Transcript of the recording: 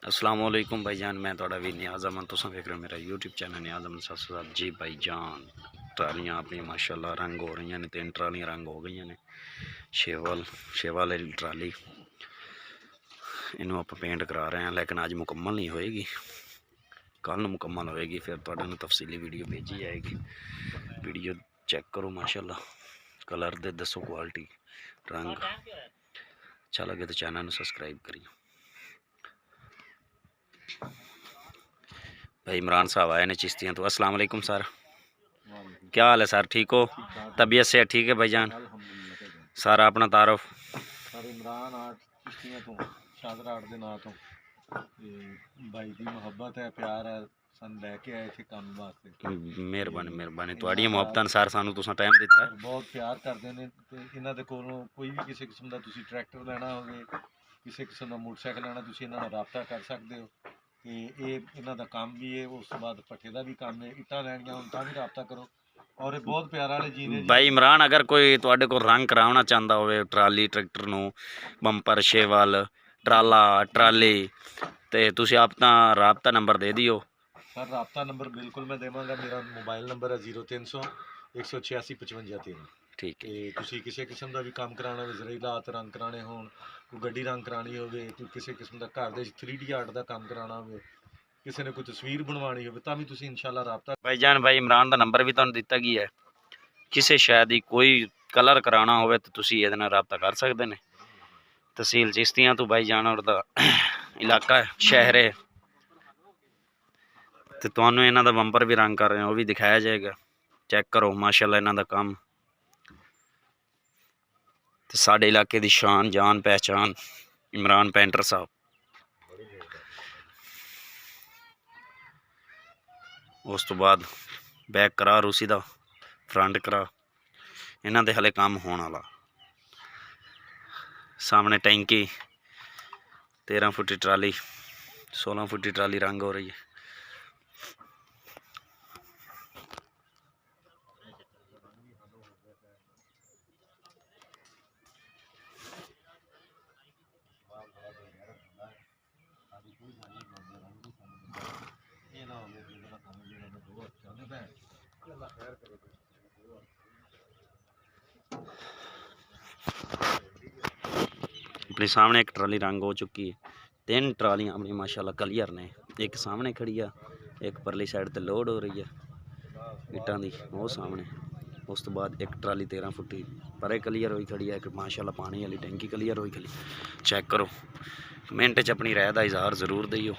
अस्सलाम वालेकुम भाईजान, मैं थोड़ा भी नियाज़ अमन तुम वेख रहे हो मेरा यूट्यूब चैनल नियाज़ अमन 707 जी। भाईजान ट्रालियाँ अपनी माशाल्लाह रंग हो रही ने, 3 ट्रालियाँ रंग हो गई ने। शेवाल वाली ट्राली इनू आप पेंट करा रहे हैं, लेकिन अज मुकम्मल नहीं होएगी, कल मुकम्मल होएगी, फिर तुहानू तफसीली वीडियो भेजी जाएगी। वीडियो चेक करो माशाल्लाह, कलर दे दसो क्वालिटी रंग। अच्छा लगे तो चैनल सबसक्राइब करिए। भाई इमरान साहब आए ने चिश्तियाँ तो। अस्सलाम वालेकुम सर, क्या हाल है सर? ठीक हो? तबीयत से ठीक है भाईजान? सर अपना तारुफ। सर इमरान आर्ट चिश्तियां तो शादरा आर्ट दे नां तो भाई दी मुहब्बत है, प्यार है, सन लैके आए थे काम वास्ते। मेहरबानी मेहरबानी, तुहाड़ियां मुहब्बतां सर सानू तुसां टाइम दिता है। बहुत प्यार करते हैं ते इन्हां दे कोलों कोई भी किसी किस्म दा तुसीं ट्रैक्टर लैना होवे, किसी किस्म दा मोटरसाइकिल लैना, तुसीं इन्हां नाल राबता कर सकदे हो। ते इन्हां दा काम भी है, उस तो बाद भट्ठे दा भी काम है, इट्टां लैणियां होण तां भी राबता करो। और ये बहुत प्यार वाले जी ने जी। भाई इमरान, अगर कोई तुहाडे कोल रंग कराउणा चाहता होवे ट्राली ट्रैक्टर नू, बंपर शेवाल ट्राला ट्राली, ते तुसीं अपना राबता नंबर दे दियो। सर राबता नंबर बिल्कुल मैं देवांगा, मेरा मोबाइल नंबर है 0300 186 55 13। ठीक है। ਤੇ ਤੁਸੀਂ ਕਿਸੇ ਕਿਸਮ ਦਾ ਵੀ ਕੰਮ ਕਰਾਉਣਾ ਹੋਵੇ, ਜ਼ਰੀਲਾਤ ਰੰਗ ਕਰਾਣੇ ਹੋਣ, ਕੋਈ ਗੱਡੀ ਰੰਗ ਕਰਾਣੀ ਹੋਵੇ, ਕੋਈ ਕਿਸੇ ਕਿਸਮ ਦਾ ਘਰ ਦੇ 3D ਆਰਟ ਦਾ ਕੰਮ ਕਰਾਉਣਾ ਹੋਵੇ, ਕਿਸੇ ਨੇ ਕੋਈ ਤਸਵੀਰ ਬਣਵਾਉਣੀ ਹੋਵੇ, ਤਾਂ ਵੀ ਤੁਸੀਂ ਇਨਸ਼ਾਅੱਲਾ ਰਾਬਤਾ। भाईजान भाई इमरान का नंबर भी तुहानू दिता गया है, किसी शय दी कोई कलर कराना होवे तो तुसीं इहदे नाल राबता कर सकदे ने। तहसील चिश्तियां तो भाईजान और दा इलाका है, शहर है, तो तुहानू इन्हां दा बंपर भी रंग कर रहे हैं, वो भी दिखाया जाएगा। चेक करो माशाल्लाह इन्हां दा काम, ते साडे इलाके दी शान जान पहचान इमरान पेंटर साहब। उस तो बाद बैक करा रूसी दा, फ्रंट करा, इन्हां दे हले काम होने वाला। सामने टैंकी 13 फुटी ट्राली 16 फुटी ट्राली रंग हो रही है। अपने सामने एक ट्राली रंग हो चुकी है, 3 ट्रालियां अपनी माशाल्लाह क्लियर ने, एक सामने खड़ी है, एक परली साइड ते लोड हो रही है इट्टां दी, वो सामने। उस तो बाद एक ट्राली 13 फुटी परे क्लियर हुई खड़ी है, एक माशाल्लाह पानी वाली टैंकी क्लियर हुई खड़ी। चेक करो, कमेंट च अपनी राय का इजहार जरूर दियो।